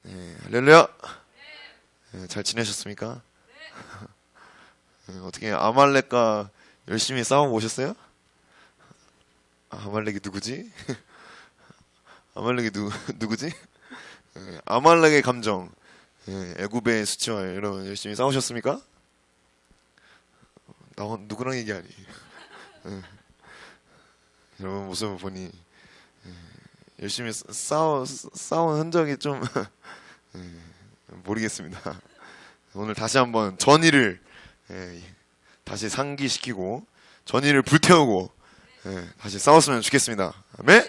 할렐루야. 잘 지내셨습니까? 어떻게 아말렉과 열심히 싸워 보셨어요? 아말렉이 누구지? 아말렉이 누구지? 아말렉의 감정, 애굽의 수치와 여러분 열심히 싸우셨습니까? 나 누구랑 얘기하니? 여러분 모습을 보니 열심히 싸운 흔적이 좀 모르겠습니다. 오늘 다시 한번 전의를 다시 상기시키고 전의를 불태우고 다시 싸웠으면 좋겠습니다. 아멘.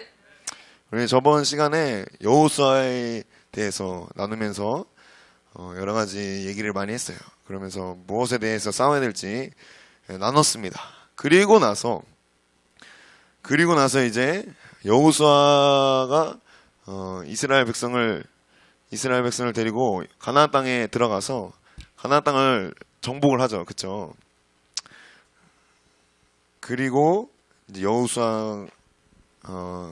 우리 저번 시간에 여호수아에 대해서 나누면서 여러 가지 얘기를 많이 했어요. 그러면서 무엇에 대해서 싸워야 될지 나눴습니다. 그리고 나서 이제 여호수아가 이스라엘 백성을 데리고 가나안 땅에 들어가서 가나안 땅을 정복을 하죠. 그쵸? 그리고 이제 여호수아가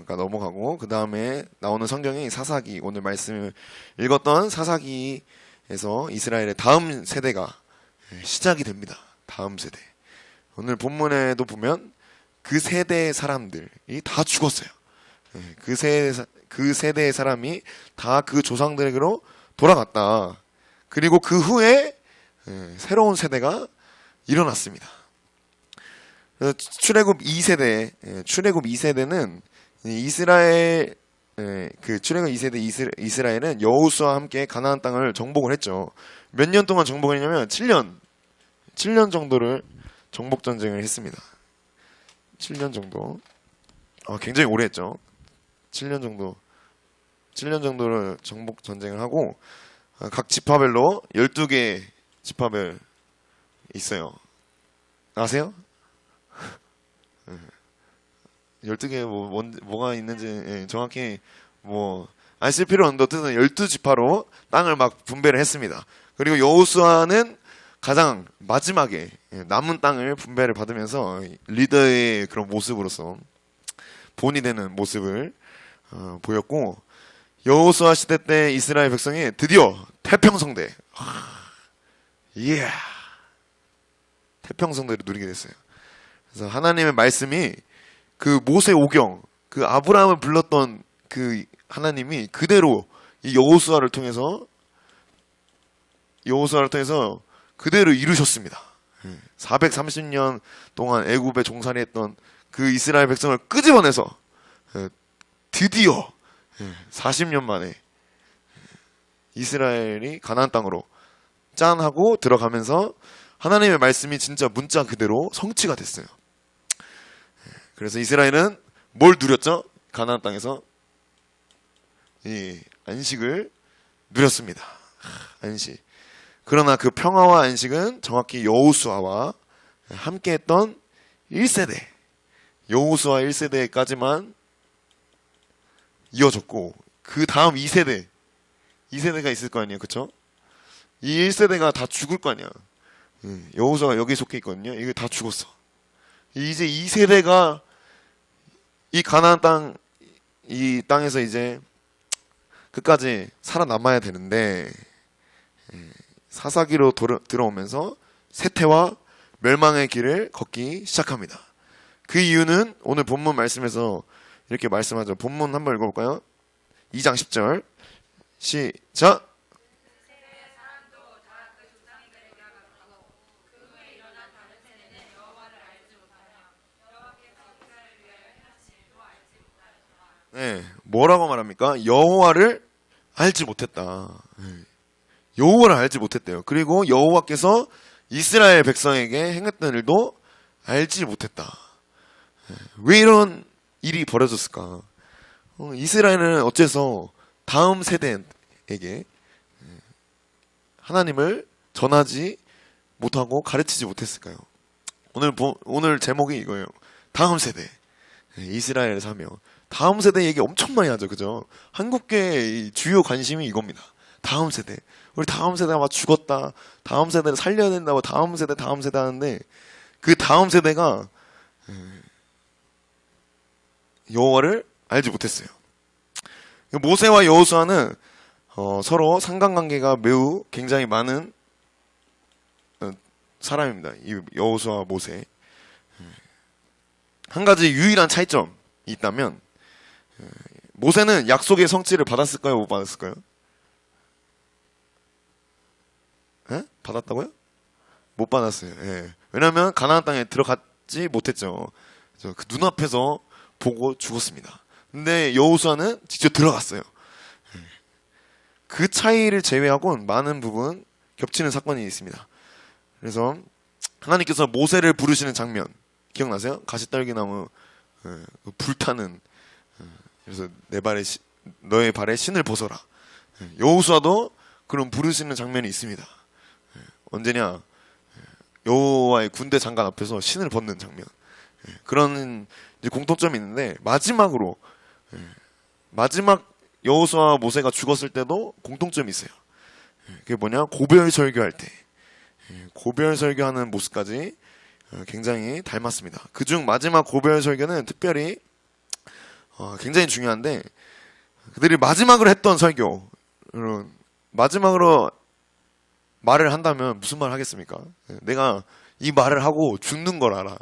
넘어가고 그 다음에 나오는 성경이 사사기, 오늘 말씀을 읽었던 사사기에서 이스라엘의 다음 세대가 시작이 됩니다. 다음 세대. 오늘 본문에도 보면 그 세대의 사람들이 다 죽었어요. 그 세대의 사람이 다 그 조상들에게로 돌아갔다. 그리고 그 후에 새로운 세대가 일어났습니다. 출애굽 2세대는 이스라엘, 출애굽 2세대 이스라엘은 여호수아와 함께 가나안 땅을 정복을 했죠. 몇 년 동안 정복을 했냐면 7년 정도를 정복 전쟁을 했습니다. 7년 정도. 굉장히 오래 했죠. 7년 정도를 정복 전쟁을 하고 각 지파별로 12개 지파별 있어요. 아세요? 12개 뭐가 있는지 정확히 아실 필요 없는데 어쨌든 12지파로 땅을 막 분배를 했습니다. 그리고 여호수아는 가장 마지막에 남은 땅을 분배를 받으면서 리더의 그런 모습으로서 본이 되는 모습을 보였고, 여호수아 시대 때 이스라엘 백성이 드디어 태평성대, 태평성대를 누리게 됐어요. 그래서 하나님의 말씀이 그 모세 오경, 그 아브라함을 불렀던 그 하나님이 그대로 이 여호수아를 통해서 그대로 이루셨습니다. 430년 동안 애굽에 종살이했던 그 이스라엘 백성을 끄집어내서 드디어 40년 만에 이스라엘이 가나안 땅으로 짠 하고 들어가면서 하나님의 말씀이 진짜 문자 그대로 성취가 됐어요. 그래서 이스라엘은 뭘 누렸죠? 가나안 땅에서 이 안식을 누렸습니다. 안식. 그러나 그 평화와 안식은 정확히 여호수아와 함께했던 1세대, 여호수아 1세대까지만 이어졌고, 그 다음 2세대가 있을 거 아니에요, 그쵸? 이 1세대가 다 죽을 거 아니야. 여호수아가 여기 속해 있거든요. 이게 다 죽었어. 이제 2세대가 이 가나안 땅, 이 땅에서 이제 끝까지 살아남아야 되는데, 사사기로 들어오면서 쇠퇴와 멸망의 길을 걷기 시작합니다. 그 이유는 오늘 본문 말씀에서 이렇게 말씀하죠. 본문 한번 읽어볼까요? 2장 10절 시작. 네, 뭐라고 말합니까? 여호와를 알지 못했다. 여호와를 알지 못했대요. 그리고 여호와께서 이스라엘 백성에게 행했던 일도 알지 못했다. 왜 이런 일이 벌어졌을까? 이스라엘은 어째서 다음 세대에게 하나님을 전하지 못하고 가르치지 못했을까요? 오늘 제목이 이거예요. 다음 세대. 이스라엘 사명. 다음 세대 얘기 엄청 많이 하죠. 그죠? 한국계의 주요 관심이 이겁니다. 다음 세대. 우리 다음 세대가 막 죽었다. 다음 세대를 살려야 된다고 다음 세대 하는데, 그 다음 세대가 여호와를 알지 못했어요. 모세와 여호수아는 서로 상관관계가 매우 굉장히 많은 사람입니다. 이 여호수아와 모세. 한 가지 유일한 차이점이 있다면 모세는 약속의 성취를 받았을까요? 못 받았을까요? 에? 받았다고요? 못 받았어요. 예. 왜냐하면 가나안 땅에 들어갔지 못했죠. 그 눈앞에서 보고 죽었습니다. 근데 여호수아는 직접 들어갔어요. 그 차이를 제외하고는 많은 부분 겹치는 사건이 있습니다. 그래서 하나님께서 모세를 부르시는 장면 기억나세요? 가시떨기나무 불타는 그래서 너의 발에 신을 벗어라. 여호수아도 그런 부르시는 장면이 있습니다. 언제냐? 여호와의 군대 장관 앞에서 신을 벗는 장면. 그런 이제 공통점이 있는데 마지막 여호수아와 모세가 죽었을 때도 공통점이 있어요. 그게 뭐냐? 고별 설교할 때 고별 설교하는 모습까지 굉장히 닮았습니다. 그중 마지막 고별 설교는 특별히 굉장히 중요한데 그들이 마지막으로 했던 설교 마지막으로 말을 한다면 무슨 말 하겠습니까? 내가 이 말을 하고 죽는 걸 알아.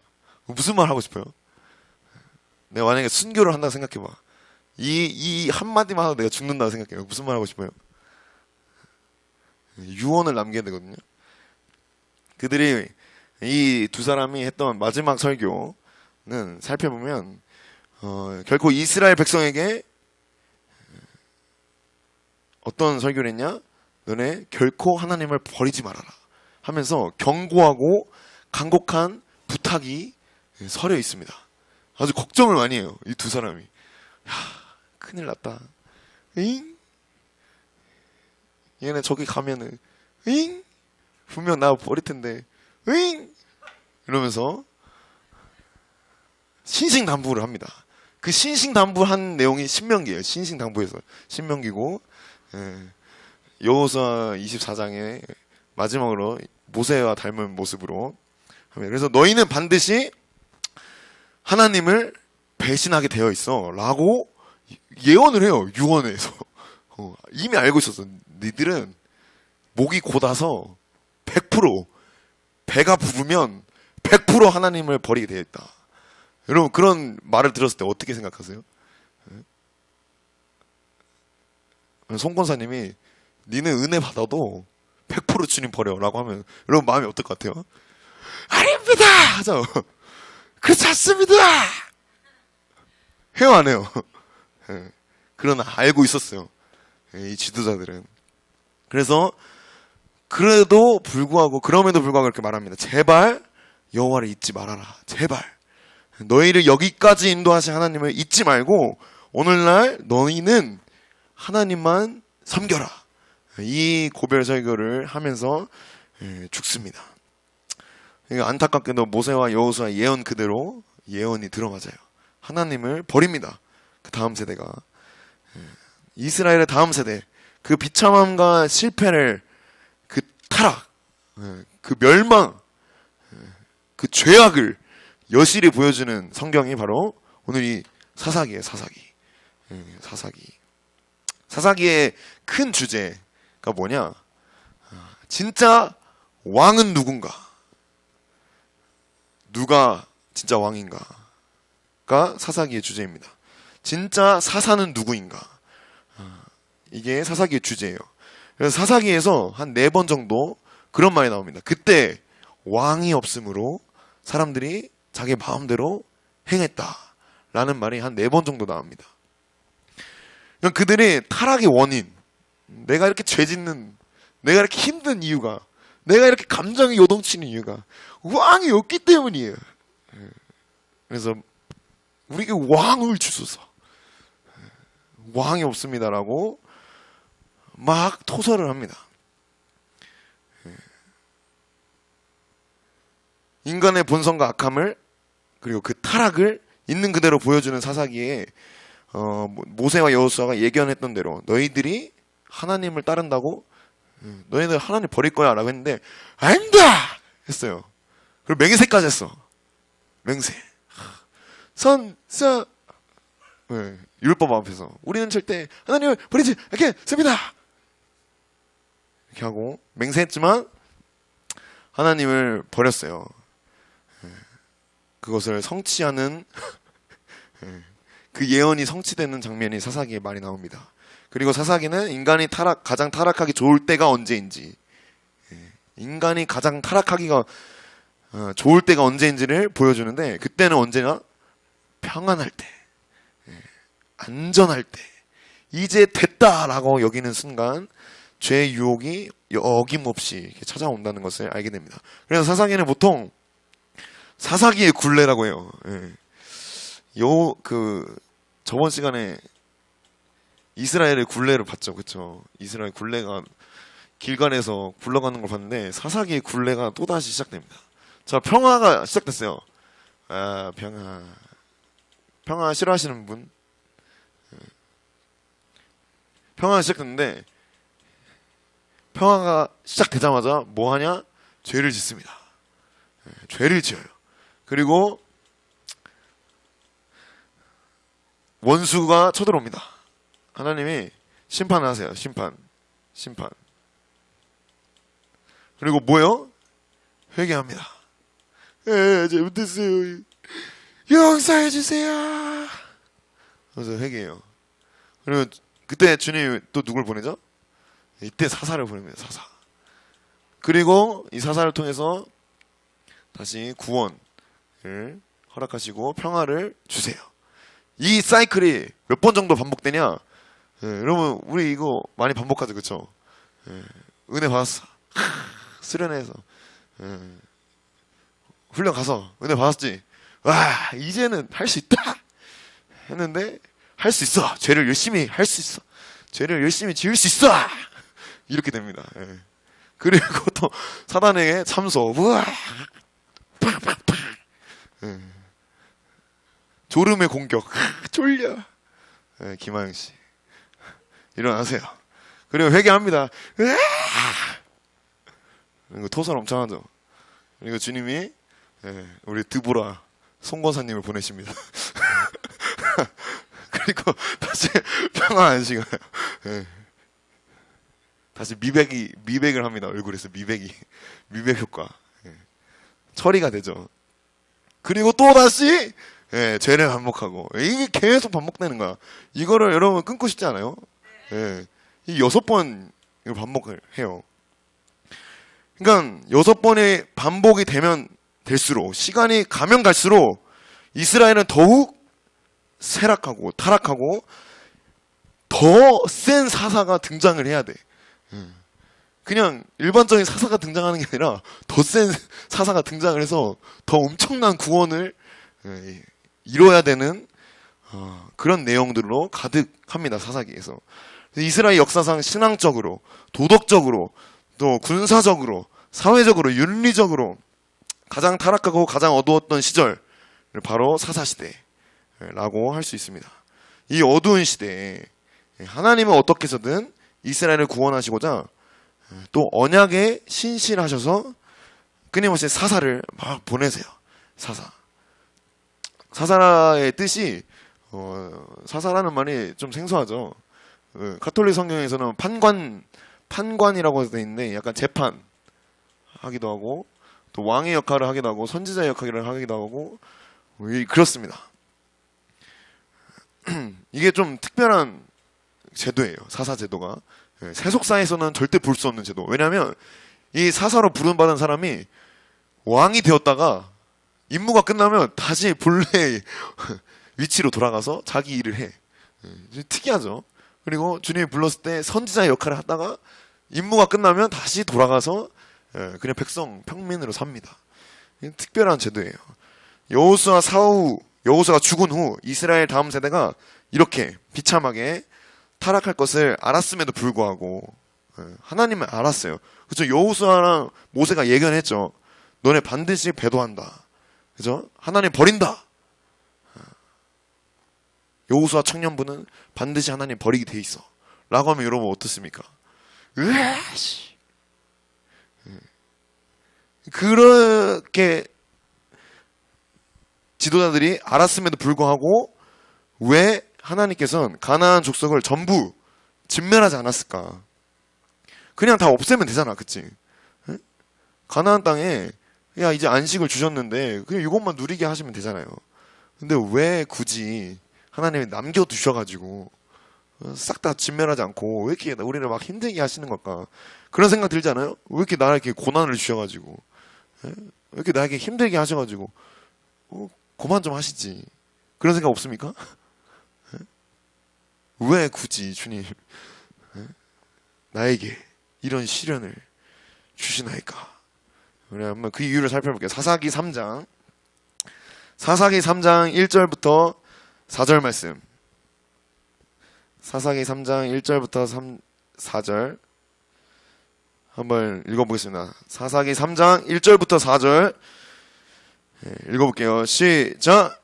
무슨 말 하고 싶어요? 내가 만약에 순교를 한다고 생각해봐. 이 한마디만 하고 내가 죽는다고 생각해요. 무슨 말 하고 싶어요? 유언을 남겨야 되거든요. 그들이 이 두 사람이 했던 마지막 설교는 살펴보면 결코 이스라엘 백성에게 어떤 설교를 했냐? 너네 결코 하나님을 버리지 말아라 하면서 경고하고 간곡한 부탁이 서려 있습니다. 아주 걱정을 많이 해요. 이 두 사람이. 야, 큰일 났다. 잉? 얘네 저기 가면은 잉? 분명 나 버릴 텐데 잉? 이러면서 신신당부를 합니다. 그 신신당부한 내용이 신명기예요. 신신당부에서 신명기고 여호수아 24장의 마지막으로 모세와 닮은 모습으로 합니다. 그래서 너희는 반드시 하나님을 배신하게 되어 있어 라고 예언을 해요. 유언에서 이미 알고 있었어. 니들은 목이 곧아서 100% 배가 부르면 100% 하나님을 버리게 되어 있다. 여러분 그런 말을 들었을 때 어떻게 생각하세요? 송 권사님이 니는 은혜 받아도 100% 주님 버려라고 하면 여러분 마음이 어떨 것 같아요? 아닙니다! 하죠. 그렇지 않습니다! 해요 안 해요? 그러나 알고 있었어요. 이 지도자들은. 그래서 그럼에도 불구하고 이렇게 말합니다. 제발 여호와를 잊지 말아라. 제발. 너희를 여기까지 인도하신 하나님을 잊지 말고 오늘날 너희는 하나님만 섬겨라. 이 고별 설교를 하면서 죽습니다. 안타깝게도 모세와 여호수아 예언 그대로 예언이 들어맞아요. 하나님을 버립니다. 그 다음 세대가. 이스라엘의 다음 세대. 그 비참함과 실패를 그 타락, 그 멸망, 그 죄악을 여실히 보여주는 성경이 바로 오늘 이 사사기예요. 사사기의 큰 주제가 뭐냐? 진짜 왕은 누군가? 누가 진짜 왕인가가 사사기의 주제입니다. 진짜 사사는 누구인가? 이게 사사기의 주제예요. 그래서 사사기에서 한 4번 정도 그런 말이 나옵니다. 그때 왕이 없으므로 사람들이 자기 마음대로 행했다라는 말이 한 4번 정도 나옵니다. 그들이 타락의 원인, 내가 이렇게 죄짓는, 내가 이렇게 힘든 이유가, 내가 이렇게 감정이 요동치는 이유가 왕이 없기 때문이에요. 그래서 우리에게 왕을 주소서. 왕이 없습니다라고 막 토설을 합니다. 인간의 본성과 악함을 그리고 그 타락을 있는 그대로 보여주는 사사기에 모세와 여호수아가 예견했던 대로 너희들이 하나님을 따른다고 너희들 하나님 버릴 거야 라고 했는데 아닙니다 했어요. 그리고 맹세까지 했어. 맹세. 율법 앞에서 우리는 절대 하나님을 버리지 않겠습니다. 이렇게 하고 맹세했지만 하나님을 버렸어요. 그것을 성취하는 그 예언이 성취되는 장면이 사사기에 많이 나옵니다. 그리고 사사기는 인간이 가장 타락하기 좋을 때가 언제인지, 인간이 가장 타락하기가 좋을 때가 언제인지를 보여주는데, 그때는 언제나 평안할 때, 안전할 때, 이제 됐다라고 여기는 순간 죄의 유혹이 어김없이 찾아온다는 것을 알게 됩니다. 그래서 사사기는 보통 사사기의 굴레라고 해요. 저번 시간에 이스라엘의 굴레를 봤죠. 그쵸? 이스라엘 굴레가 길갈에서 굴러가는 걸 봤는데, 사사기의 굴레가 또다시 시작됩니다. 자, 평화가 시작됐어요. 아, 평화 싫어하시는 분? 평화가 시작됐는데, 평화가 시작되자마자 뭐 하냐? 죄를 짓습니다. 죄를 지어요. 그리고 원수가 쳐들어옵니다. 하나님이 심판을 하세요. 심판. 그리고 뭐요? 회개합니다. 잘못했어요. 용서해 주세요. 그래서 회개해요. 그리고 그때 주님이 또 누굴 보내죠? 이때 사사를 보냅니다. 사사. 그리고 이 사사를 통해서 다시 구원을 허락하시고 평화를 주세요. 이 사이클이 몇 번 정도 반복되냐? 여러분, 우리 이거 많이 반복하죠, 그쵸? 은혜 받았어. 수련회에서 훈련 가서 은혜 받았지. 와, 이제는 할 수 있다 했는데, 할 수 있어. 죄를 열심히 할 수 있어. 죄를 열심히 지을 수 있어. 이렇게 됩니다. 그리고 또 사단에게 참소. 우와. 졸음의 공격. 졸려. 김하영 씨. 일어나세요. 그리고 회개합니다. 그리고 토설 엄청 하죠. 그리고 주님이 우리 드보라 송권사님을 보내십니다. 그리고 다시 평화 안식을 다시 미백을 합니다. 얼굴에서 미백 효과 처리가 되죠. 그리고 또 다시 죄를 반복하고, 이게 계속 반복되는 거야. 이거를 여러분 끊고 싶지 않아요? 이 6번 반복을 해요. 그러니까 6번의 반복이 되면 될수록, 시간이 가면 갈수록 이스라엘은 더욱 쇠락하고 타락하고 더 센 사사가 등장을 해야 돼. 그냥 일반적인 사사가 등장하는 게 아니라 더 센 사사가 등장을 해서 더 엄청난 구원을 이뤄야 되는 그런 내용들로 가득합니다. 사사기에서. 이스라엘 역사상 신앙적으로, 도덕적으로, 또 군사적으로, 사회적으로, 윤리적으로 가장 타락하고 가장 어두웠던 시절, 바로 사사시대라고 할 수 있습니다. 이 어두운 시대에 하나님은 어떻게 해서든 이스라엘을 구원하시고자 또 언약에 신실하셔서 끊임없이 사사를 막 보내세요. 사사의 뜻이 사사라는 말이 좀 생소하죠. 가톨릭 성경에서는 판관이라고 되어 있는데, 약간 재판 하기도 하고, 또 왕의 역할을 하기도 하고, 선지자의 역할을 하기도 하고, 그렇습니다. 이게 좀 특별한 제도예요. 사사 제도가. 세속사에서는 절대 볼 수 없는 제도. 왜냐하면 이 사사로 부름받은 사람이 왕이 되었다가 임무가 끝나면 다시 본래의 위치로 돌아가서 자기 일을 해. 특이하죠. 그리고 주님이 불렀을 때 선지자의 역할을 하다가 임무가 끝나면 다시 돌아가서 그냥 평민으로 삽니다. 특별한 제도예요. 여호수아가 죽은 후 이스라엘 다음 세대가 이렇게 비참하게 타락할 것을 알았음에도 불구하고, 하나님은 알았어요. 그죠? 여호수아랑 모세가 예견했죠. 너네 반드시 배도한다. 그죠? 하나님 버린다. 여호수아 청년부는 반드시 하나님 버리게 돼 있어. 라고 하면 여러분 어떻습니까? 으아씨. 그렇게 지도자들이 알았음에도 불구하고 왜 하나님께서는 가나안 족속을 전부 진멸하지 않았을까? 그냥 다 없애면 되잖아, 그치? 예? 가나안 땅에 야 이제 안식을 주셨는데 그냥 이것만 누리게 하시면 되잖아요. 근데 왜 굳이 하나님이 남겨두셔가지고 싹 다 진멸하지 않고 왜 이렇게 우리를 막 힘들게 하시는 걸까? 그런 생각 들지 않아요? 왜 이렇게 나에게 고난을 주셔가지고 예? 왜 이렇게 나에게 힘들게 하셔가지고 그만 좀 하시지. 그런 생각 없습니까? 예? 왜 굳이 주님 예? 나에게 이런 시련을 주시나이까? 우리 한번 그 이유를 살펴볼게요. 사사기 3장 1절부터 4절 말씀. 사사기 3장 1절부터 4절 한번 읽어보겠습니다. 사사기 3장 1절부터 4절 읽어볼게요. 시작.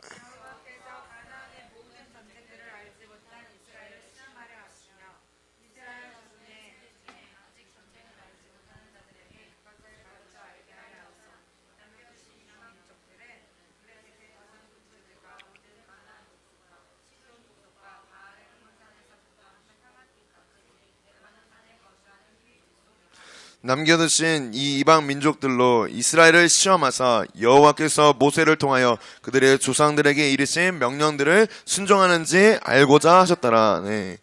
남겨두신 이 이방 민족들로 이스라엘을 시험하사 여호와께서 모세를 통하여 그들의 조상들에게 이르신 명령들을 순종하는지 알고자 하셨더라. 네.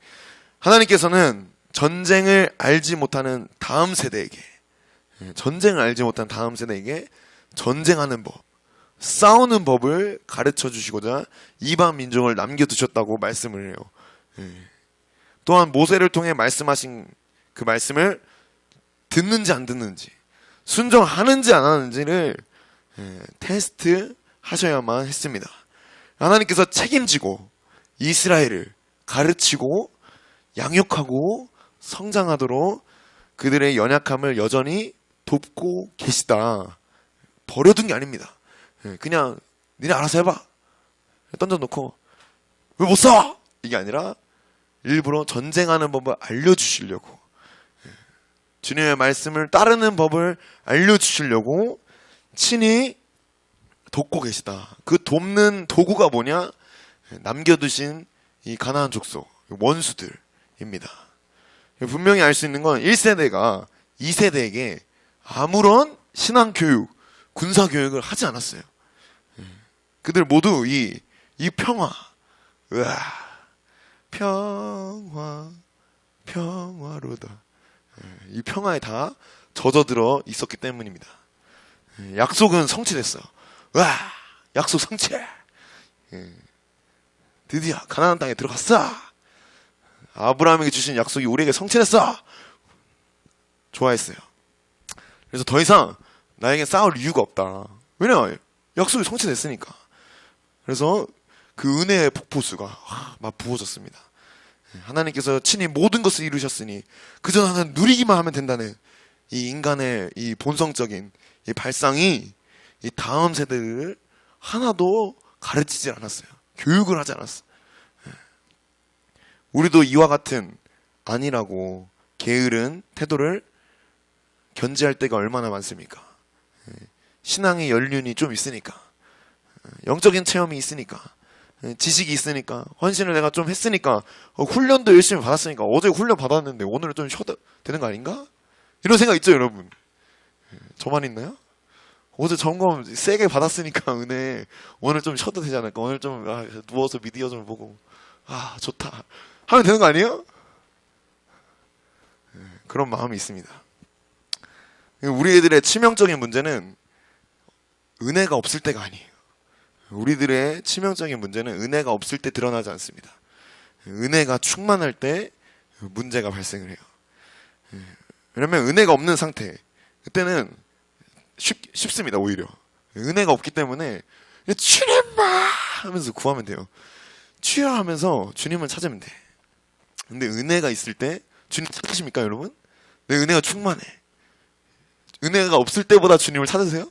하나님께서는 전쟁을 알지 못하는 다음 세대에게 전쟁하는 법, 싸우는 법을 가르쳐 주시고자 이방 민족을 남겨두셨다고 말씀을 해요. 또한 모세를 통해 말씀하신 그 말씀을 듣는지 안 듣는지, 순종하는지 안 하는지를 테스트 하셔야만 했습니다. 하나님께서 책임지고 이스라엘을 가르치고 양육하고 성장하도록 그들의 연약함을 여전히 돕고 계시다. 버려둔 게 아닙니다. 그냥 니네 알아서 해봐 던져놓고 왜 못 싸워? 이게 아니라 일부러 전쟁하는 법을 알려주시려고, 주님의 말씀을 따르는 법을 알려주시려고 친히 돕고 계시다. 그 돕는 도구가 뭐냐? 남겨두신 이 가나안 족속, 원수들입니다. 분명히 알 수 있는 건 1세대가 2세대에게 아무런 신앙교육, 군사교육을 하지 않았어요. 그들 모두 이 평화, 으아, 평화로다. 이 평화에 다 젖어들어 있었기 때문입니다. 약속은 성취됐어. 와, 약속 성취. 드디어 가나안 땅에 들어갔어. 아브라함에게 주신 약속이 우리에게 성취됐어. 좋아했어요. 그래서 더 이상 나에게 싸울 이유가 없다. 왜냐? 약속이 성취됐으니까. 그래서 그 은혜의 폭포수가 막 부어졌습니다. 하나님께서 친히 모든 것을 이루셨으니 그저 나는 누리기만 하면 된다는 이 인간의 이 본성적인 이 발상이 이 다음 세대를 하나도 가르치지 않았어요. 교육을 하지 않았어. 우리도 이와 같은 아니라고 게으른 태도를 견지할 때가 얼마나 많습니까? 신앙의 연륜이 좀 있으니까, 영적인 체험이 있으니까, 지식이 있으니까, 헌신을 내가 좀 했으니까, 훈련도 열심히 받았으니까, 어제 훈련 받았는데 오늘은 좀 쉬어도 되는 거 아닌가? 이런 생각 있죠, 여러분? 저만 있나요? 어제 점검 세게 받았으니까 은혜 오늘 좀 쉬어도 되지 않을까? 오늘 좀 누워서 미디어 좀 보고 좋다 하면 되는 거 아니에요? 그런 마음이 있습니다. 우리 애들의 치명적인 문제는 은혜가 없을 때가 아니에요. 우리들의 치명적인 문제는 은혜가 없을 때 드러나지 않습니다. 은혜가 충만할 때 문제가 발생을 해요. 왜냐면 은혜가 없는 상태, 그때는 쉽습니다. 오히려 은혜가 없기 때문에 주님아 하면서 구하면 돼요. 주여 하면서 주님을 찾으면 돼. 근데 은혜가 있을 때 주님 찾으십니까, 여러분? 내 은혜가 충만해. 은혜가 없을 때보다 주님을 찾으세요?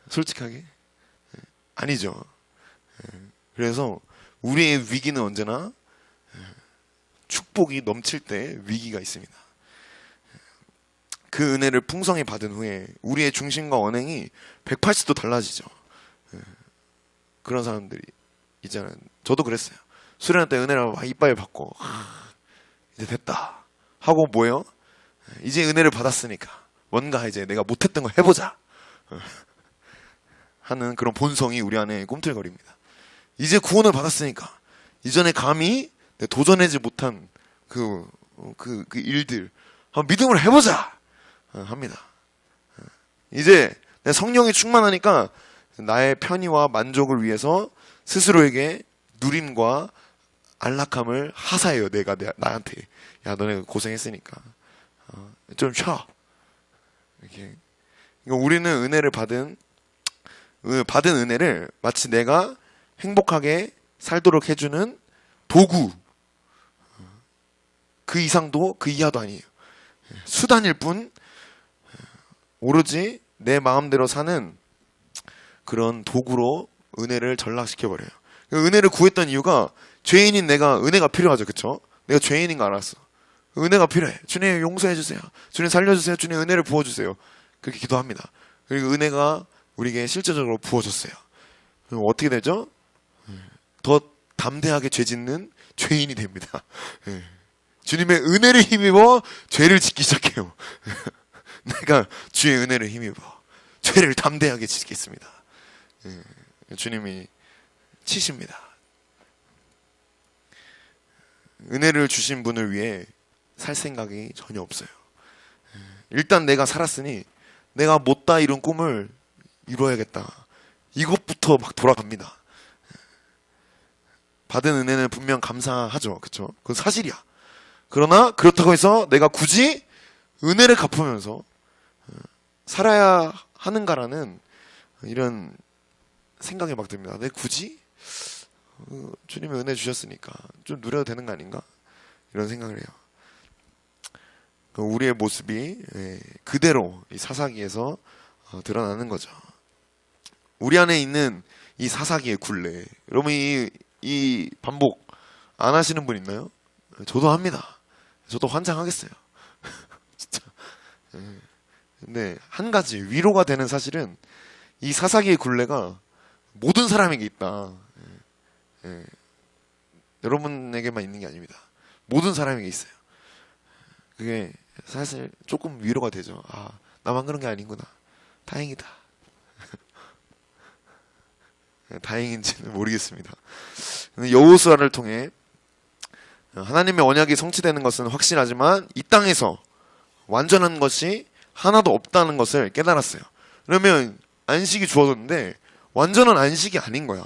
솔직하게 아니죠. 그래서 우리의 위기는 언제나 축복이 넘칠 때 위기가 있습니다. 그 은혜를 풍성히 받은 후에 우리의 중심과 언행이 180도 달라지죠. 그런 사람들이 있잖아요. 저도 그랬어요. 수련회 때 은혜를 막 이빨 받고 이제 됐다 하고 뭐예요? 이제 은혜를 받았으니까 뭔가 이제 내가 못했던 거 해보자 하는 그런 본성이 우리 안에 꿈틀거립니다. 이제 구원을 받았으니까 이전에 감히 도전하지 못한 그 일들 한번 믿음을 해보자 합니다. 이제 내 성령이 충만하니까 나의 편의와 만족을 위해서 스스로에게 누림과 안락함을 하사해요. 내가 나한테 야 너네 고생했으니까 좀 쉬어. 이렇게 우리는 은혜를 받은 은혜를 마치 내가 행복하게 살도록 해주는 도구, 그 이상도 그 이하도 아니에요. 수단일 뿐 오로지 내 마음대로 사는 그런 도구로 은혜를 전락시켜버려요. 은혜를 구했던 이유가 죄인인 내가 은혜가 필요하죠. 그쵸? 내가 죄인인 거 알았어. 은혜가 필요해. 주님 용서해 주세요. 주님 살려주세요. 주님 은혜를 부어주세요. 그렇게 기도합니다. 그리고 은혜가 우리에게 실제적으로 부어졌어요. 그럼 어떻게 되죠? 더 담대하게 죄 짓는 죄인이 됩니다. 주님의 은혜를 힘입어 죄를 짓기 시작해요. 내가 주의 은혜를 힘입어 죄를 담대하게 짓겠습니다. 주님이 치십니다. 은혜를 주신 분을 위해 살 생각이 전혀 없어요. 일단 내가 살았으니 내가 못다 이룬 꿈을 이루어야겠다. 이것부터 막 돌아갑니다. 받은 은혜는 분명 감사하죠. 그쵸? 그건 사실이야. 그러나 그렇다고 해서 내가 굳이 은혜를 갚으면서 살아야 하는가라는 이런 생각이 막 듭니다. 내가 굳이 주님의 은혜 주셨으니까 좀 누려도 되는 거 아닌가? 이런 생각을 해요. 우리의 모습이 그대로 이 사사기에서 드러나는 거죠. 우리 안에 있는 이 사사기의 굴레, 여러분 이 반복 안 하시는 분 있나요? 저도 합니다. 저도 환장하겠어요. 진짜. 근데 한 가지 위로가 되는 사실은 이 사사기의 굴레가 모든 사람에게 있다. 여러분에게만 있는 게 아닙니다. 모든 사람에게 있어요. 그게 사실 조금 위로가 되죠. 아, 나만 그런 게 아니구나. 다행이다. 다행인지는 모르겠습니다. 여호수아를 통해 하나님의 언약이 성취되는 것은 확실하지만 이 땅에서 완전한 것이 하나도 없다는 것을 깨달았어요. 그러면 안식이 주어졌는데 완전한 안식이 아닌 거야.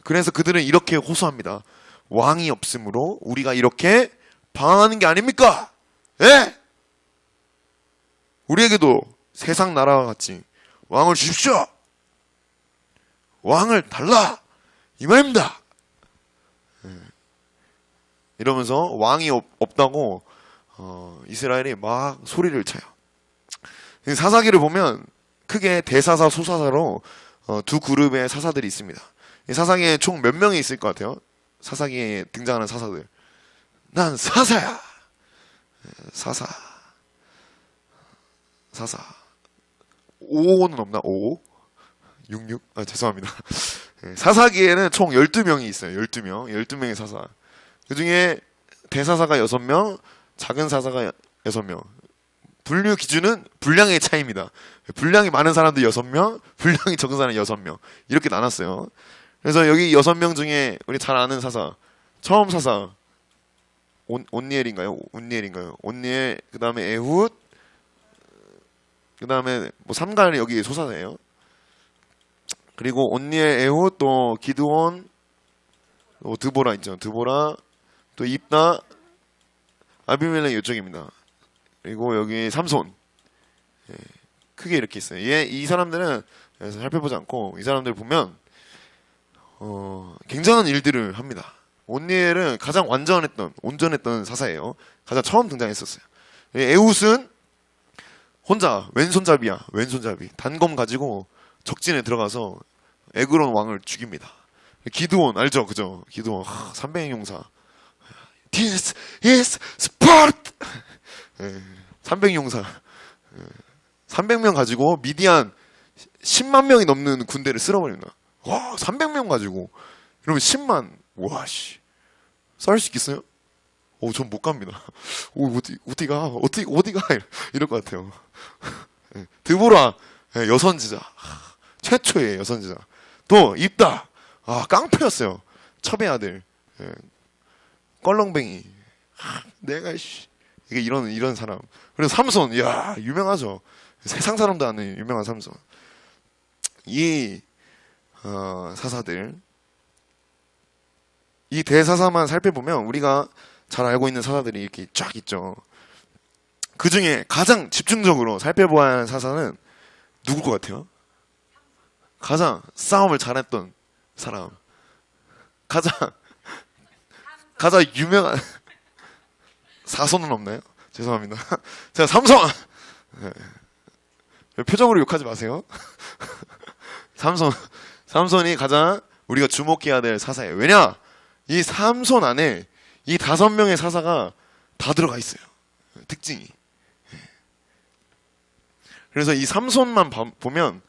그래서 그들은 이렇게 호소합니다. 왕이 없으므로 우리가 이렇게 방황하는 게 아닙니까? 예? 우리에게도 세상 나라와 같이 왕을 주십시오. 왕을 달라. 이 말입니다. 이러면서 왕이 없다고 이스라엘이 막 소리를 쳐요. 사사기를 보면 크게 대사사, 소사사로 두 그룹의 사사들이 있습니다. 이 사사기에 총 몇 명이 있을 것 같아요? 사사기에 등장하는 사사들. 난 사사야. 사사. 5는 없나? 5? 66? 아, 죄송합니다. 사사기에는 총 12명이 있어요. 12명. 12명의 사사. 그 중에 대사사가 6명, 작은 사사가 6명. 분류 기준은 분량의 차이입니다. 분량이 많은 사람들 6명, 분량이 적은 사람 6명. 이렇게 나눴어요. 그래서 여기 6명 중에 우리 잘 아는 사사, 처음 사사, 온니엘인가요? 온니엘, 그 다음에 에훗, 그 다음에 뭐 삼갈 여기 소사네요. 그리고 온니엘, 에훗, 또 기드온, 또 드보라 있죠. 드보라, 또 입다, 아비멜렉 이쪽입니다. 그리고 여기 삼손. 크게 이렇게 있어요. 이 사람들은 살펴보지 않고 이 사람들 보면 굉장한 일들을 합니다. 온니엘은 가장 온전했던 사사예요. 가장 처음 등장했었어요. 에훗은 혼자 왼손잡이 단검 가지고 적진에 들어가서 에그론 왕을 죽입니다. 기드온 알죠? 그죠? 기드온 300인 용사. This is Sparta. 300 용사. 300명 가지고 미디안 10만 명이 넘는 군대를 쓸어버립니다. 와, 300명 가지고. 그러면 10만. 와, 씨. 싸울 수 있겠어요? 전 못 갑니다. 어디가 이럴 것 같아요. 예, 드보라 여선지자 최초의 여선지자 또 입다 깡패였어요. 첩의 아들 껄렁뱅이 내가 이게 이런 사람. 그리고 삼손 유명하죠. 세상 사람도 아는 유명한 삼손. 이 사사들 이 대사사만 살펴보면 우리가 잘 알고 있는 사사들이 이렇게 쫙 있죠. 그 중에 가장 집중적으로 살펴봐야 하는 사사는 누굴 것 같아요? 가장 싸움을 잘했던 사람. 가장 유명한 사손은 없나요? 죄송합니다. 자, 삼손. 표정으로 욕하지 마세요. 삼손이 가장 우리가 주목해야 될 사사예요. 왜냐? 이 삼손 안에 이 5명의 사사가 다 들어가 있어요. 특징이. 그래서 이 삼손만 보면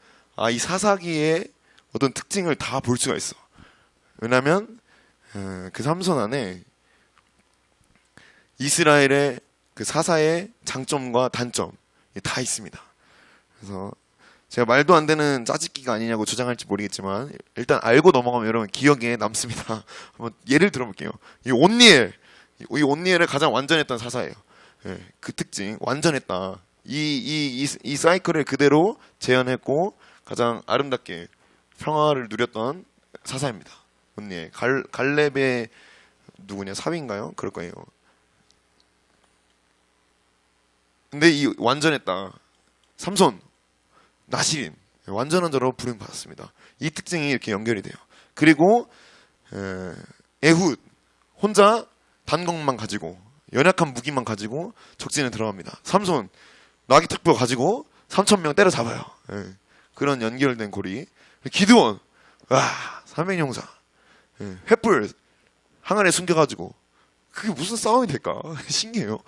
이 사사기의 어떤 특징을 다 볼 수가 있어. 왜냐하면 그 삼손 안에 이스라엘의 그 사사의 장점과 단점 다 있습니다. 그래서 제가 말도 안 되는 짜집기가 아니냐고 주장할지 모르겠지만 일단 알고 넘어가면 여러분 기억에 남습니다. 한번 예를 들어볼게요. 이 온니엘을 가장 완전했던 사사예요. 그 특징 완전했다. 이 사이클을 그대로 재현했고 가장 아름답게 평화를 누렸던 사사입니다. 온니엘 갈렙의 누구냐 사위인가요? 그럴 거예요. 근데 이 완전했다. 삼손 나시린 완전한 자로 부름 받았습니다. 이 특징이 이렇게 연결이 돼요. 그리고 에훗 혼자 단검만 가지고 연약한 무기만 가지고 적진에 들어갑니다. 삼손 나귀특보 가지고 3,000명 때려잡아요. 그런 연결된 고리. 기드온 300용사 횃불 항아리에 숨겨가지고 그게 무슨 싸움이 될까 신기해요.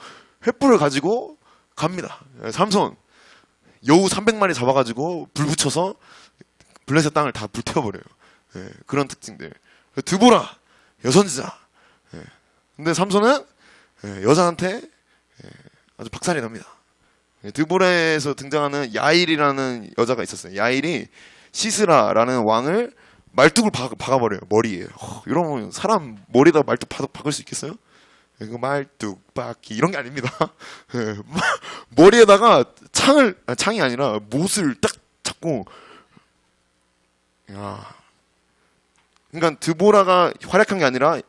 횃불을 가지고 갑니다. 삼손 여우 300마리 잡아가지고 불 붙여서 블레셋 땅을 다 불태워버려요. 그런 특징들. 드보라 여선지자. 근데 삼손은 여자한테 아주 박살이 납니다. 드보라에서 등장하는 야일이라는 여자가 있었어요. 야일이 시스라라는 왕을 말뚝을 박아버려요. 머리에. 이러면 사람 머리에다 말뚝 박을 수 있겠어요? 이거 말뚝 박기 이런 게 아닙니다. 머리에다가 창이 아니라 못을 딱 잡고 그러니까 드보라가 활약한 게 아니라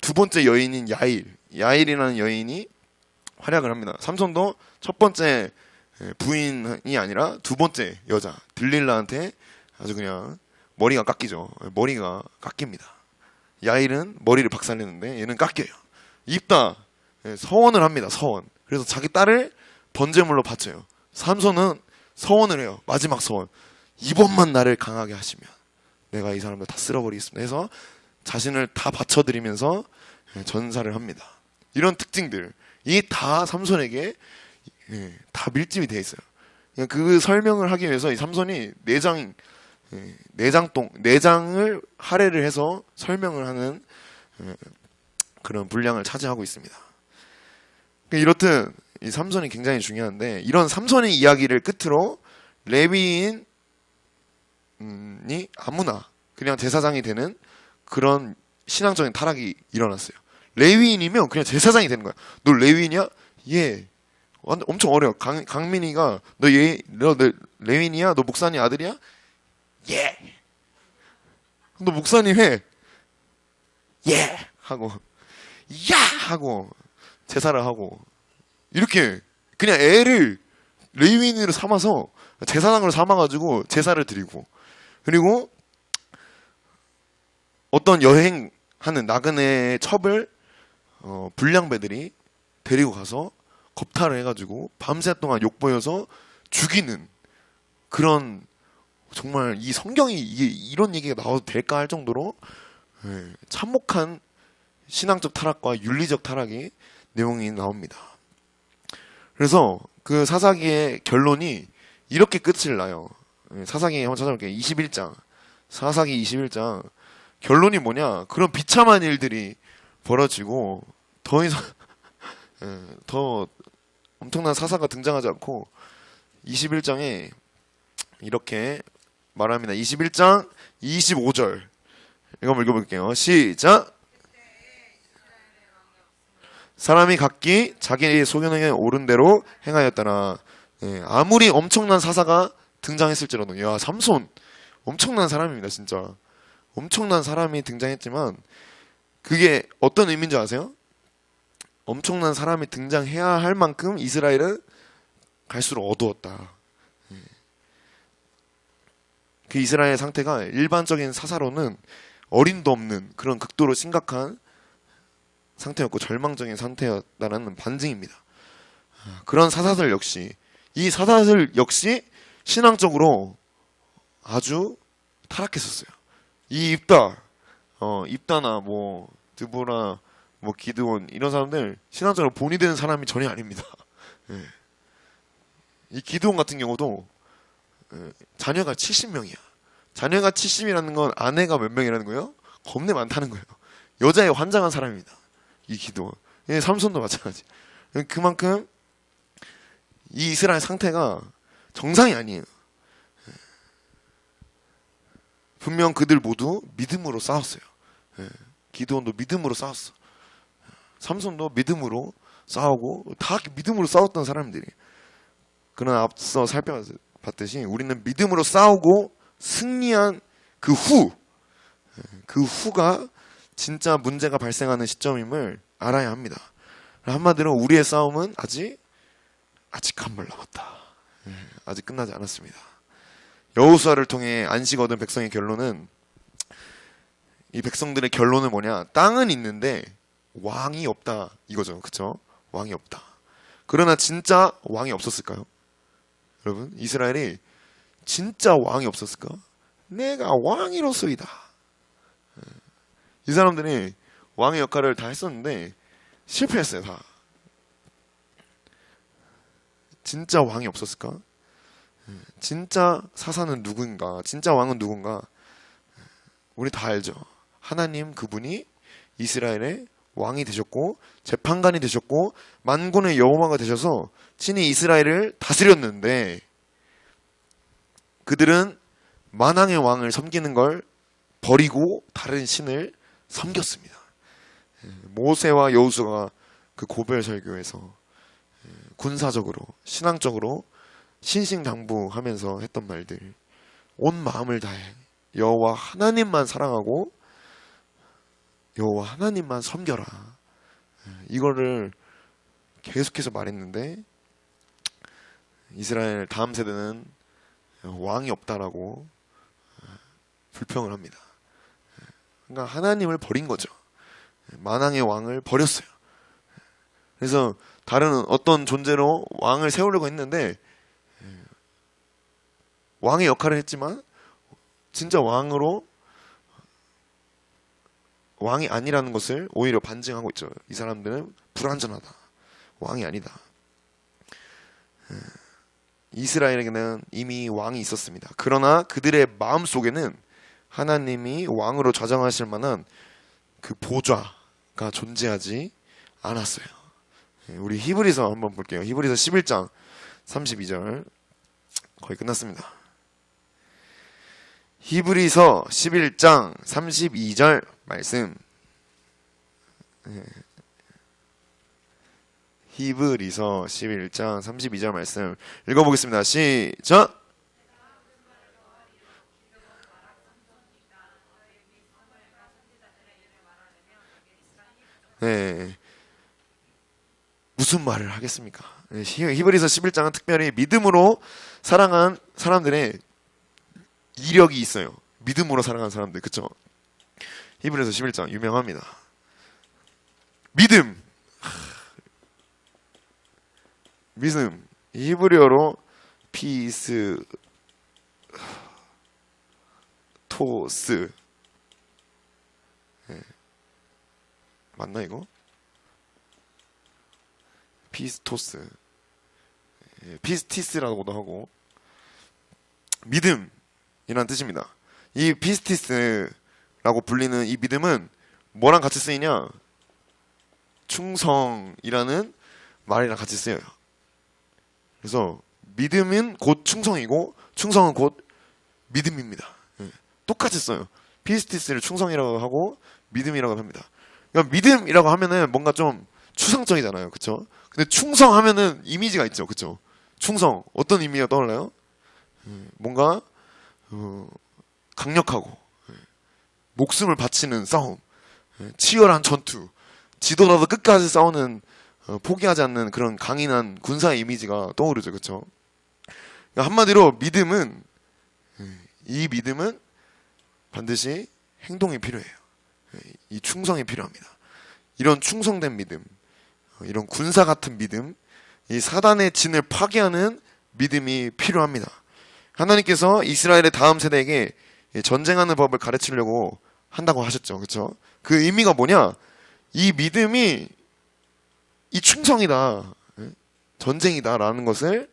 두 번째 여인인 야일이라는 여인이 활약을 합니다. 삼손도 첫 번째 부인이 아니라 두 번째 여자 들릴라한테 아주 그냥 머리가 깎이죠. 머리가 깎입니다. 야일은 머리를 박살내는데 얘는 깎여요. 입다 서원을 합니다. 서원. 그래서 자기 딸을 번제물로 바쳐요. 삼손은 서원을 해요. 마지막 서원. 이번만 나를 강하게 하시면 내가 이 사람들 다 쓸어버리겠습니다. 해서 자신을 다 바쳐드리면서 전사를 합니다. 이런 특징들 이 다 삼손에게 다 밀집이 되어 있어요. 그 설명을 하기 위해서 이 삼손이 내장을 할애를 해서 설명을 하는 그런 분량을 차지하고 있습니다. 이렇듯 이 삼손이 굉장히 중요한데 이런 삼손의 이야기를 끝으로 레위인이 아무나 그냥 제사장이 되는 그런 신앙적인 타락이 일어났어요. 레위인이면 그냥 제사장이 되는 거야. 너 레위인이야? 예. 엄청 어려워. 강민이가 너 레위인이야? 너 목사님 아들이야? 예. 너 목사님 해. 예. 하고 야 하고 제사를 하고 이렇게 그냥 애를 레위인으로 삼아서 제사장으로 삼아가지고 제사를 드리고 그리고 어떤 여행하는 나그네의 첩을 불량배들이 데리고 가서 겁탈을 해가지고 밤새 동안 욕보여서 죽이는 그런 정말 이 성경이 이런 얘기가 나와도 될까 할 정도로 참혹한 신앙적 타락과 윤리적 타락의 내용이 나옵니다. 그래서 그 사사기의 결론이 이렇게 끝을 나요. 사사기 한번 찾아볼게요. 21장. 사사기 21장. 결론이 뭐냐? 그런 비참한 일들이 벌어지고 더 이상 더 엄청난 사사가 등장하지 않고 21장에 이렇게 말합니다. 21장 25절 이거 한번 읽어볼게요. 시작. 사람이 각기 자기의 소견에 옳은 대로 행하였다나. 아무리 엄청난 사사가 등장했을지라도, 야, 삼손 엄청난 사람입니다. 진짜 엄청난 사람이 등장했지만 그게 어떤 의미인지 아세요? 엄청난 사람이 등장해야 할 만큼 이스라엘은 갈수록 어두웠다. 그 이스라엘 상태가 일반적인 사사로는 어림도 없는 그런 극도로 심각한 상태였고 절망적인 상태였다는 반증입니다. 그런 사사들 역시, 이 사사들 역시 신앙적으로 아주 타락했었어요. 이 입다나 뭐 드보라, 뭐 기드온 이런 사람들 신앙적으로 본이 되는 사람이 전혀 아닙니다. 이 기드온 같은 경우도 자녀가 70명이야. 자녀가 70이라는 건 아내가 몇 명이라는 거예요? 겁내 많다는 거예요. 여자에 환장한 사람입니다. 이 기도원. 삼손도 마찬가지. 그만큼 이 이스라엘 상태가 정상이 아니에요. 분명 그들 모두 믿음으로 싸웠어요. 기도원도 믿음으로 싸웠어. 삼손도 믿음으로 싸우고 다 믿음으로 싸웠던 사람들이. 그러나 앞서 살펴봤듯이 우리는 믿음으로 싸우고 승리한 그 후가 진짜 문제가 발생하는 시점임을 알아야 합니다. 한마디로 우리의 싸움은 아직 한물 남았다. 아직 끝나지 않았습니다. 여호수아를 통해 안식 얻은 백성의 결론은, 이 백성들의 결론은 뭐냐? 땅은 있는데 왕이 없다 이거죠. 그쵸? 왕이 없다. 그러나 진짜 왕이 없었을까요? 여러분, 이스라엘이 진짜 왕이 없었을까? 내가 왕이로소이다. 이 사람들이 왕의 역할을 다 했었는데 실패했어요. 다. 진짜 왕이 없었을까? 진짜 사사는 누군가? 진짜 왕은 누군가? 우리 다 알죠. 하나님 그분이 이스라엘의 왕이 되셨고 재판관이 되셨고 만군의 여호와가 되셔서 친히 이스라엘을 다스렸는데 그들은 만왕의 왕을 섬기는 걸 버리고 다른 신을 섬겼습니다. 모세와 여호수아가 그 고벨 설교에서 군사적으로 신앙적으로 신신당부하면서 했던 말들, 온 마음을 다해 여호와 하나님만 사랑하고 여호와 하나님만 섬겨라, 이거를 계속해서 말했는데 이스라엘 다음 세대는 왕이 없다라고 불평을 합니다. 그러니까 하나님을 버린 거죠. 만왕의 왕을 버렸어요. 그래서 다른 어떤 존재로 왕을 세우려고 했는데 왕의 역할을 했지만 진짜 왕이 아니라는 것을 오히려 반증하고 있죠. 이 사람들은 불완전하다. 왕이 아니다. 이스라엘에게는 이미 왕이 있었습니다. 그러나 그들의 마음속에는 하나님이 왕으로 좌정하실 만한 그 보좌가 존재하지 않았어요. 우리 히브리서 한번 볼게요. 히브리서 11장 32절 거의 끝났습니다. 히브리서 11장 32절 말씀. 히브리서 11장 32절 말씀 읽어보겠습니다. 시작! 네, 무슨 말을 하겠습니까? 히브리서 11장은 특별히 믿음으로 사랑한 사람들의 이력이 있어요. 믿음으로 사랑한 사람들, 그쵸? 히브리서 11장 유명합니다. 믿음, 히브리어로 피스 토스, 맞나 이거? 피스토스, 피스티스라고도 하고 믿음이란 뜻입니다. 이 피스티스라고 불리는 이 믿음은 뭐랑 같이 쓰이냐? 충성이라는 말이랑 같이 쓰여요. 그래서 믿음은 곧 충성이고 충성은 곧 믿음입니다. 똑같이 써요. 피스티스를 충성이라고 하고 믿음이라고 합니다. 그러니까 믿음이라고 하면은 뭔가 좀 추상적이잖아요. 그쵸? 근데 충성하면은 이미지가 있죠. 그쵸? 충성. 어떤 의미가 떠올라요? 뭔가, 강력하고, 목숨을 바치는 싸움, 치열한 전투, 지더라도 끝까지 싸우는, 포기하지 않는 그런 강인한 군사의 이미지가 떠오르죠. 그쵸? 그러니까 한마디로 믿음은, 이 믿음은 반드시 행동이 필요해요. 이 충성이 필요합니다. 이런 충성된 믿음, 이런 군사 같은 믿음, 이 사단의 진을 파괴하는 믿음이 필요합니다. 하나님께서 이스라엘의 다음 세대에게 전쟁하는 법을 가르치려고 한다고 하셨죠. 그렇죠? 그 의미가 뭐냐? 이 믿음이 이 충성이다, 전쟁이다라는 것을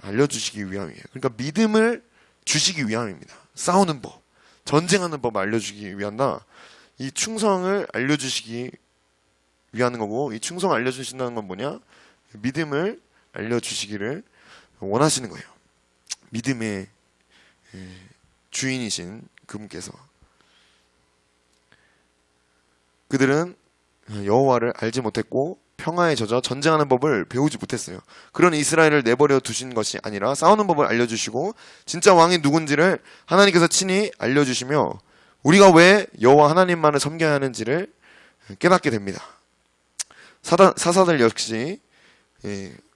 알려주시기 위함이에요. 그러니까 믿음을 주시기 위함입니다. 싸우는 법, 전쟁하는 법 알려주기 위한다. 이 충성을 알려주시기 위하는 거고, 이 충성을 알려주신다는 건 뭐냐? 믿음을 알려주시기를 원하시는 거예요. 믿음의 주인이신 그분께서. 그들은 여호와를 알지 못했고 평화에 젖어 전쟁하는 법을 배우지 못했어요. 그런 이스라엘을 내버려 두신 것이 아니라 싸우는 법을 알려주시고 진짜 왕이 누군지를 하나님께서 친히 알려주시며 우리가 왜 여호와 하나님만을 섬겨야 하는지를 깨닫게 됩니다. 사사들 역시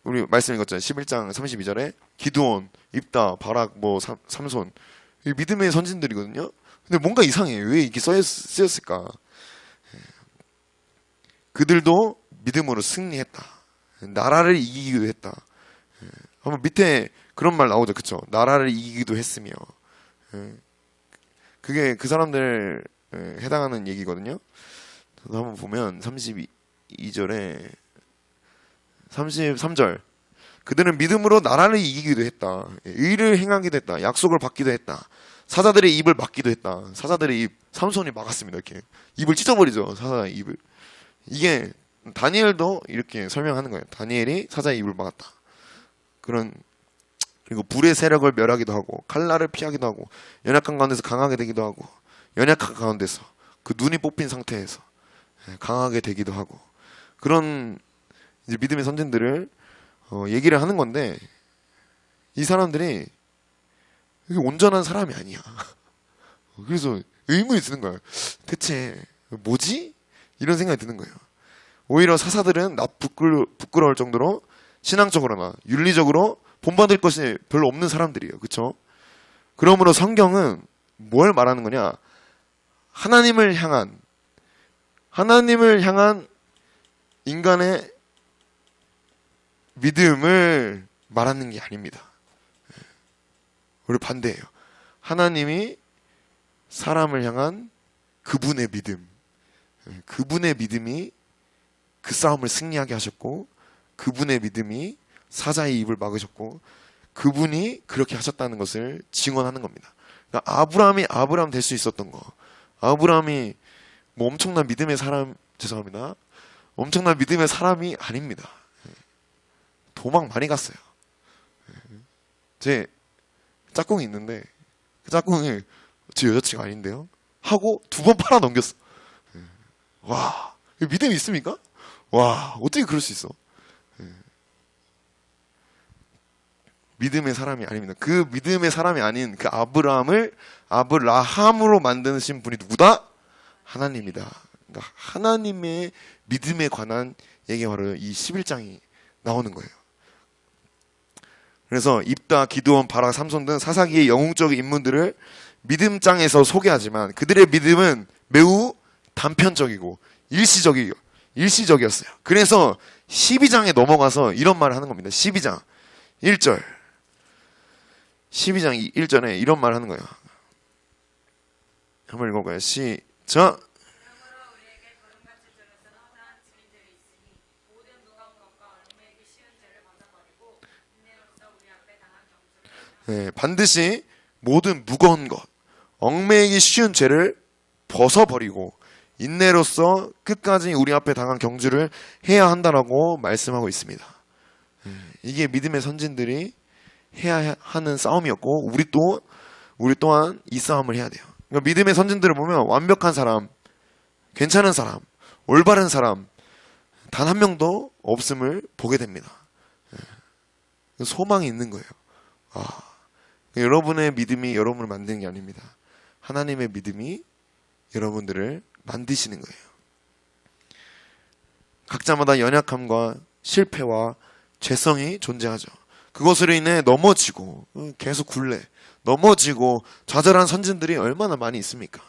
우리 말씀 읽었잖아요. 11장 32절에 기드온, 입다, 바락, 삼손 믿음의 선진들이거든요. 근데 뭔가 이상해요. 왜 이렇게 쓰였을까? 그들도 믿음으로 승리했다. 나라를 이기기도 했다. 한번 밑에 그런 말 나오죠. 그쵸? 나라를 이기기도 했으며. 그게 그 사람들 해당하는 얘기거든요. 저도 한번 보면 32절에 33절 그들은 믿음으로 나라를 이기기도 했다. 의를 행하기도 했다. 약속을 받기도 했다. 사자들의 입을 막기도 했다. 사자들의 입 삼손이 막았습니다. 이렇게 입을 찢어버리죠. 사자의 입을. 이게 다니엘도 이렇게 설명하는 거예요. 다니엘이 사자의 입을 막았다. 그리고 불의 세력을 멸하기도 하고 칼날을 피하기도 하고 연약한 가운데서 강하게 되기도 하고 연약한 가운데서 그 눈이 뽑힌 상태에서 강하게 되기도 하고 그런 이제 믿음의 선진들을 얘기를 하는 건데 이 사람들이 온전한 사람이 아니야. 그래서 의문이 드는 거예요. 대체 뭐지? 이런 생각이 드는 거예요. 오히려 사사들은 부끄러울 정도로 신앙적으로나 윤리적으로 본받을 것이 별로 없는 사람들이에요. 그렇죠? 그러므로 성경은 뭘 말하는 거냐? 하나님을 향한 인간의 믿음을 말하는 게 아닙니다. 우리 반대예요. 하나님이 사람을 향한 그분의 믿음, 그분의 믿음이 그 싸움을 승리하게 하셨고 그분의 믿음이 사자의 입을 막으셨고 그분이 그렇게 하셨다는 것을 증언하는 겁니다. 그러니까 아브라함이 아브라함 될 수 있었던 거, 아브라함이 엄청난 믿음의 사람, 죄송합니다, 엄청난 믿음의 사람이 아닙니다. 도망 많이 갔어요. 제 짝꿍이 있는데 그 짝꿍이 제 여자친구가 아닌데요 하고 2번 팔아 넘겼어. 와, 믿음이 있습니까? 와, 어떻게 그럴 수 있어? 믿음의 사람이 아닙니다. 그 믿음의 사람이 아닌 그 아브라함을 아브라함으로 만드신 분이 누구다? 하나님이다. 그러니까 하나님의 믿음에 관한 얘기가 바로 이 11장이 나오는 거예요. 그래서 입다, 기드온, 바락, 삼손 등 사사기의 영웅적 인물들을 믿음장에서 소개하지만 그들의 믿음은 매우 단편적이고 일시적이었어요. 그래서 12장에 넘어가서 이런 말을 하는 겁니다. 12장 1절 12장 1절에 이런 말을 하는 거예요. 한번 읽어볼까요? 시작. 네, 반드시 모든 무거운 것, 얽매이기 쉬운 죄를 벗어버리고 인내로서 끝까지 우리 앞에 당한 경주를 해야 한다라고 말씀하고 있습니다. 이게 믿음의 선진들이 해야 하는 싸움이었고 우리 또한 이 싸움을 해야 돼요. 그러니까 믿음의 선진들을 보면 완벽한 사람, 괜찮은 사람, 올바른 사람 단 한 명도 없음을 보게 됩니다. 소망이 있는 거예요. 여러분의 믿음이 여러분을 만드는 게 아닙니다. 하나님의 믿음이 여러분들을 만드시는 거예요. 각자마다 연약함과 실패와 죄성이 존재하죠. 그것으로 인해 넘어지고 계속 넘어지고 좌절한 선진들이 얼마나 많이 있습니까?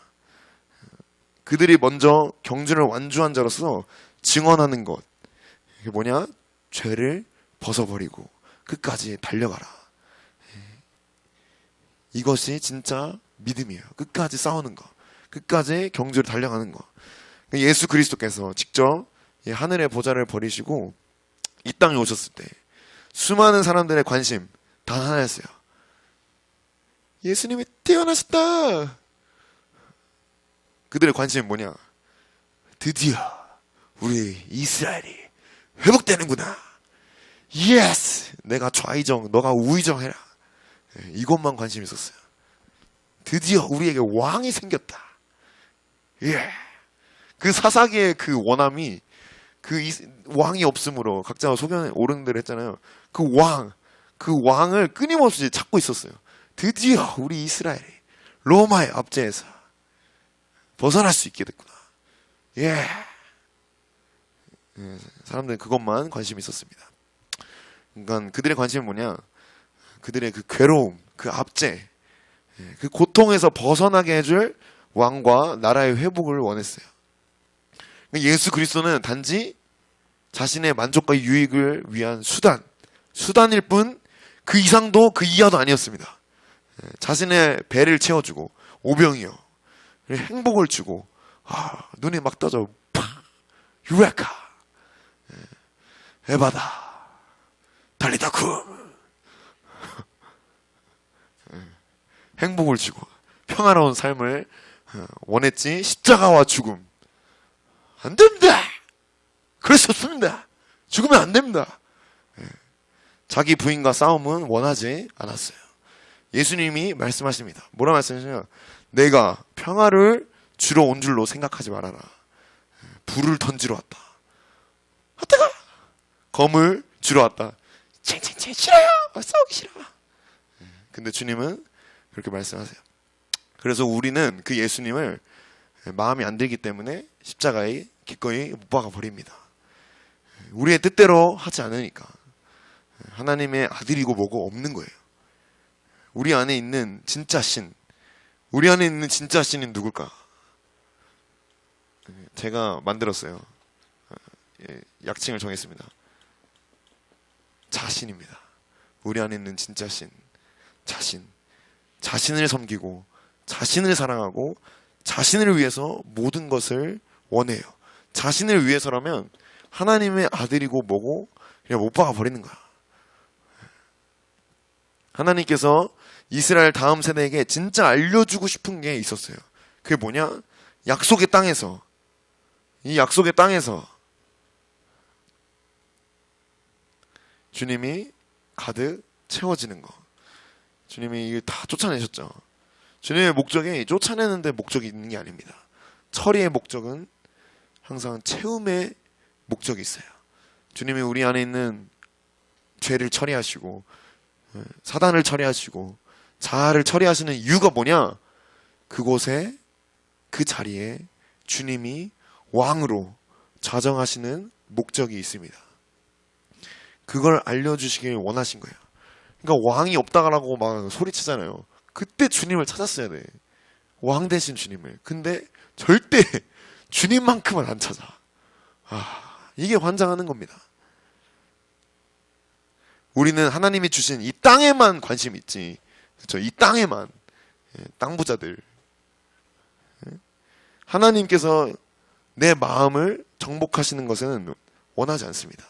그들이 먼저 경주를 완주한 자로서 증언하는 것, 이게 뭐냐? 죄를 벗어버리고 끝까지 달려가라. 이것이 진짜 믿음이에요. 끝까지 싸우는 거, 끝까지 경주를 달려가는 거. 예수 그리스도께서 직접 하늘의 보좌를 버리시고 이 땅에 오셨을 때 수많은 사람들의 관심 단 하나였어요. 예수님이 태어나셨다. 그들의 관심은 뭐냐? 드디어 우리 이스라엘이 회복되는구나. 예스! 내가 좌의정, 너가 우의정 해라. 이것만 관심이 있었어요. 드디어 우리에게 왕이 생겼다. 예. 그 사사기의 그 원함이 왕이 없으므로 각자 소견에 옳은 대로 했잖아요. 그 왕을 끊임없이 찾고 있었어요. 드디어 우리 이스라엘이 로마의 압제에서 벗어날 수 있게 됐구나. 예. 사람들은 그것만 관심이 있었습니다. 그러니까 그들의 관심은 뭐냐? 그들의 그 괴로움, 그 압제, 그 고통에서 벗어나게 해줄 왕과 나라의 회복을 원했어요. 예수 그리스도는 단지 자신의 만족과 유익을 위한 수단일 뿐 그 이상도 그 이하도 아니었습니다. 자신의 배를 채워주고 오병이어 행복을 주고 눈이 막 떠져 유레카 에바다 달리다쿰 행복을 주고 평화로운 삶을 원했지 십자가와 죽음 안 됩니다. 그럴 수 없습니다. 죽으면 안 됩니다. 자기 부인과 싸움은 원하지 않았어요. 예수님이 말씀하십니다. 뭐라 말씀하시냐? 내가 평화를 주러 온 줄로 생각하지 말아라. 불을 던지러 왔다. 어때가? 검을 주러 왔다. 챙챙챙 싫어요. 싸우기 싫어. 근데 주님은 그렇게 말씀하세요. 그래서 우리는 그 예수님을 마음이 안 들기 때문에 십자가에 기꺼이 못 박아 버립니다. 우리의 뜻대로 하지 않으니까. 하나님의 아들이고 뭐고 없는 거예요. 우리 안에 있는 진짜 신, 우리 안에 있는 진짜 신은 누굴까? 제가 만들었어요. 약칭을 정했습니다. 자신입니다. 우리 안에 있는 진짜 신, 자신을 섬기고 자신을 사랑하고 자신을 위해서 모든 것을 원해요. 자신을 위해서라면 하나님의 아들이고 뭐고 그냥 못 박아 버리는 거야. 하나님께서 이스라엘 다음 세대에게 진짜 알려주고 싶은 게 있었어요. 그게 뭐냐? 약속의 땅에서, 이 약속의 땅에서 주님이 가득 채워지는 거. 주님이 이걸 다 쫓아내셨죠. 주님의 목적이 쫓아내는데 목적이 있는 게 아닙니다. 처리의 목적은 항상 채움의 목적이 있어요. 주님이 우리 안에 있는 죄를 처리하시고 사단을 처리하시고 자아를 처리하시는 이유가 뭐냐? 그곳에 그 자리에 주님이 왕으로 자정하시는 목적이 있습니다. 그걸 알려주시길 원하신 거예요. 그러니까 왕이 없다라고 막 소리치잖아요. 그때 주님을 찾았어야 돼. 왕 대신 주님을. 근데 절대 주님만큼은 안 찾아. 이게 환장하는 겁니다. 우리는 하나님이 주신 이 땅에만 관심이 있지. 그렇죠? 이 땅에만. 땅 부자들. 하나님께서 내 마음을 정복하시는 것은 원하지 않습니다.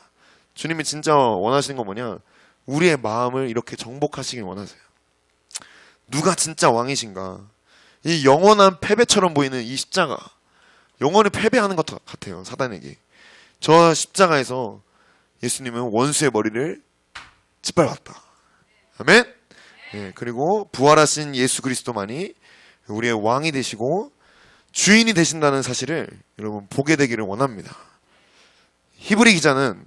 주님이 진짜 원하시는 건 뭐냐? 우리의 마음을 이렇게 정복하시길 원하세요. 누가 진짜 왕이신가? 이 영원한 패배처럼 보이는 이 십자가. 영원히 패배하는 것 같아요. 사단에게. 저 십자가에서 예수님은 원수의 머리를 짓밟았다. 아멘. 예, 그리고 부활하신 예수 그리스도만이 우리의 왕이 되시고 주인이 되신다는 사실을 여러분 보게 되기를 원합니다. 히브리 기자는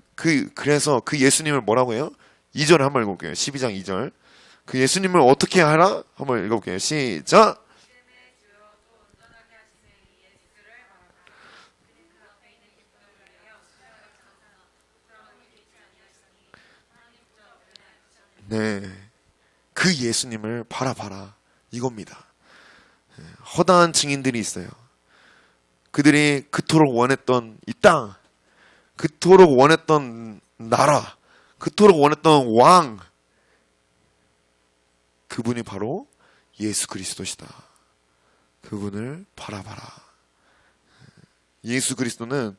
그래서 그 예수님을 뭐라고 해요? 2절 한번 읽어볼게요. 12장 2절. 그 예수님을 어떻게 하라? 한번 읽어볼게요. 시작. 네, 그 예수님을 바라봐라 이겁니다. 허다한 증인들이 있어요. 그들이 그토록 원했던 이 땅, 그토록 원했던 나라, 그토록 원했던 왕, 그분이 바로 예수 그리스도시다. 그분을 바라봐라. 예수 그리스도는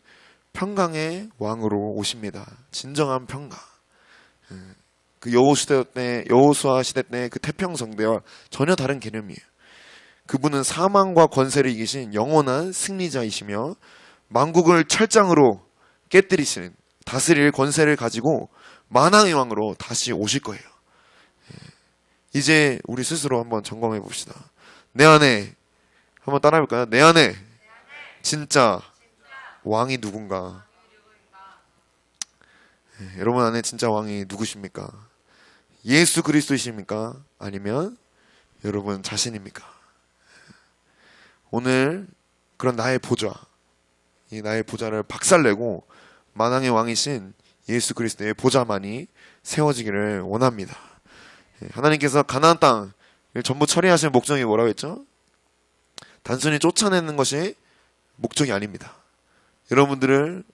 평강의 왕으로 오십니다. 진정한 평강. 그 여호수아 시대 때 그 태평성대와 전혀 다른 개념이에요. 그분은 사망과 권세를 이기신 영원한 승리자이시며 만국을 철장으로 깨뜨리시는 다스릴 권세를 가지고 만왕의 왕으로 다시 오실 거예요. 이제 우리 스스로 한번 점검해 봅시다. 내 안에 한번 따라해 볼까요? 내 안에 진짜 왕이 누군가? 여러분 안에 진짜 왕이 누구십니까? 예수 그리스도이십니까? 아니면 여러분 자신입니까? 오늘 그런 나의 보좌, 이 나의 보좌를 박살내고 만왕의 왕이신 예수 그리스도의 보좌만이 세워지기를 원합니다. 하나님께서 가나안 땅을 전부 처리하신 목적이 뭐라고 했죠? 단순히 쫓아내는 것이 목적이 아닙니다. 여러분들을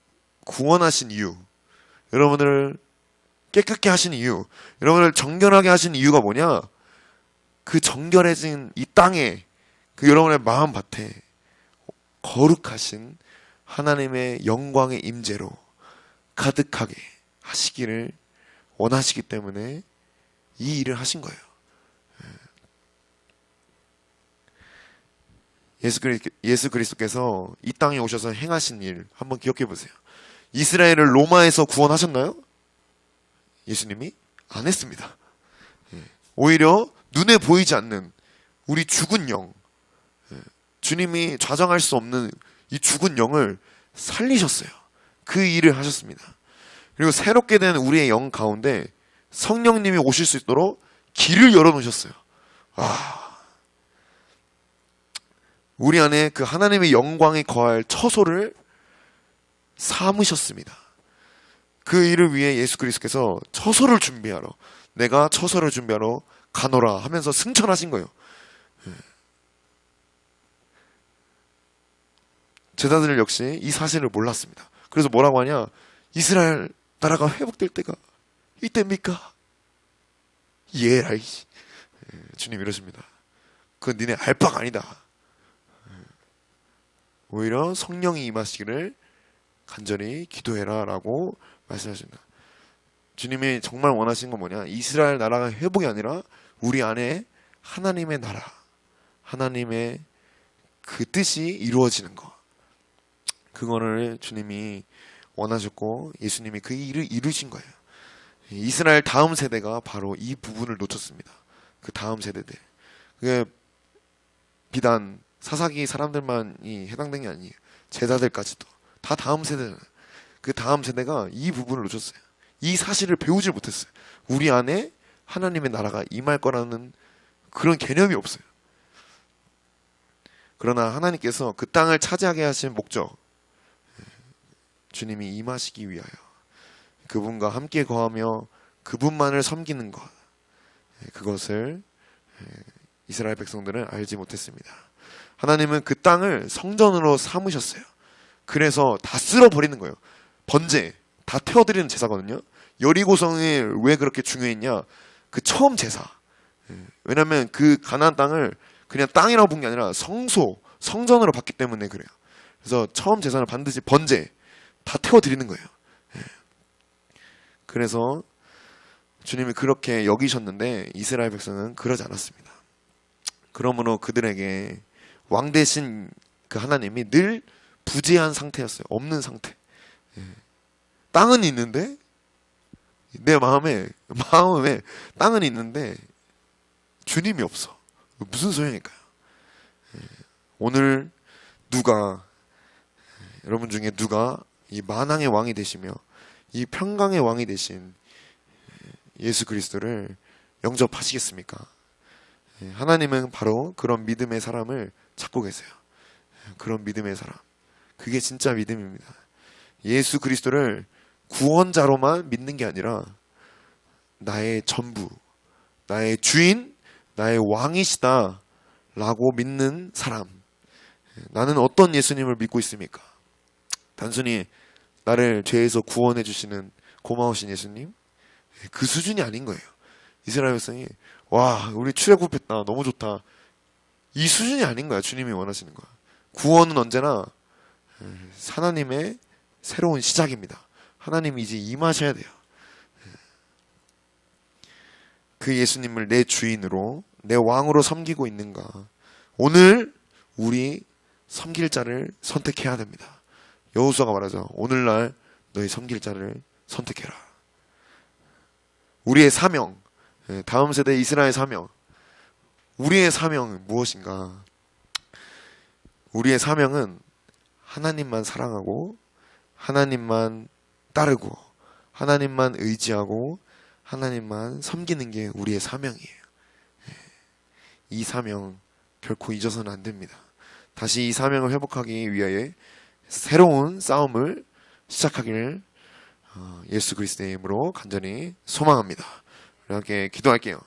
구원하신 이유, 여러분들을 깨끗게 하신 이유, 여러분을 정결하게 하신 이유가 뭐냐? 그 정결해진 이 땅에 그 여러분의 마음밭에 거룩하신 하나님의 영광의 임재로 가득하게 하시기를 원하시기 때문에 이 일을 하신 거예요. 예수 그리스도께서 이 땅에 오셔서 행하신 일 한번 기억해 보세요. 이스라엘을 로마에서 구원하셨나요? 예수님이 안 했습니다. 오히려 눈에 보이지 않는 우리 죽은 영, 주님이 좌정할 수 없는 이 죽은 영을 살리셨어요. 그 일을 하셨습니다. 그리고 새롭게 된 우리의 영 가운데 성령님이 오실 수 있도록 길을 열어놓으셨어요. 우리 안에 그 하나님의 영광이 거할 처소를 삼으셨습니다. 그 일을 위해 예수 그리스도께서 처소를 준비하러, 내가 처소를 준비하러 가노라 하면서 승천하신 거예요. 제자들 역시 이 사실을 몰랐습니다. 그래서 뭐라고 하냐? 이스라엘 나라가 회복될 때가 이때입니까? 예라이. 주님 이러십니다. 그건 니네 알 바가 아니다. 오히려 성령이 임하시기를 간절히 기도해라 라고 말씀하십니다. 주님이 정말 원하시는 건 뭐냐? 이스라엘 나라가 회복이 아니라 우리 안에 하나님의 나라, 하나님의 그 뜻이 이루어지는 것, 그거를 주님이 원하셨고 예수님이 그 일을 이루신 거예요. 이스라엘 다음 세대가 바로 이 부분을 놓쳤습니다. 그 다음 세대들. 그게 비단 사사기 사람들만이 해당된 게 아니에요. 제자들까지도 다 다음 세대잖아요. 그 다음 세대가 이 부분을 놓쳤어요. 이 사실을 배우지 못했어요. 우리 안에 하나님의 나라가 임할 거라는 그런 개념이 없어요. 그러나 하나님께서 그 땅을 차지하게 하신 목적, 주님이 임하시기 위하여 그분과 함께 거하며 그분만을 섬기는 것, 그것을 이스라엘 백성들은 알지 못했습니다. 하나님은 그 땅을 성전으로 삼으셨어요. 그래서 다 쓸어버리는 거예요. 번제, 다 태워드리는 제사거든요. 여리고성이 왜 그렇게 중요했냐? 그 처음 제사. 왜냐하면 그 가나안 땅을 그냥 땅이라고 본 게 아니라 성소, 성전으로 봤기 때문에 그래요. 그래서 처음 제사는 반드시 번제, 다 태워드리는 거예요. 그래서 주님이 그렇게 여기셨는데 이스라엘 백성은 그러지 않았습니다. 그러므로 그들에게 왕 대신 그 하나님이 늘 부재한 상태였어요. 없는 상태. 땅은 있는데 내 마음에 땅은 있는데 주님이 없어. 무슨 소용일까요? 오늘 여러분 중에 누가 이 만왕의 왕이 되시며 이 평강의 왕이 되신 예수 그리스도를 영접하시겠습니까? 하나님은 바로 그런 믿음의 사람을 찾고 계세요. 그런 믿음의 사람. 그게 진짜 믿음입니다. 예수 그리스도를 구원자로만 믿는 게 아니라 나의 전부, 나의 주인, 나의 왕이시다 라고 믿는 사람. 나는 어떤 예수님을 믿고 있습니까? 단순히 나를 죄에서 구원해 주시는 고마우신 예수님? 그 수준이 아닌 거예요. 이스라엘 백성이 와 우리 출애굽했다 너무 좋다 이 수준이 아닌 거야. 주님이 원하시는 거야. 구원은 언제나 하나님의 새로운 시작입니다. 하나님이 이제 임하셔야 돼요. 그 예수님을 내 주인으로 내 왕으로 섬기고 있는가. 오늘 우리 섬길 자를 선택해야 됩니다. 여호수아가 말하죠. 오늘날 너희 섬길 자를 선택해라. 우리의 사명, 다음 세대 이스라엘 사명. 우리의 사명은 무엇인가? 우리의 사명은 하나님만 사랑하고 하나님만 따르고 하나님만 의지하고 하나님만 섬기는 게 우리의 사명이에요. 이 사명 결코 잊어서는 안 됩니다. 다시 이 사명을 회복하기 위하여 새로운 싸움을 시작하기를 예수 그리스도의 이름으로 간절히 소망합니다. 함께 기도할게요.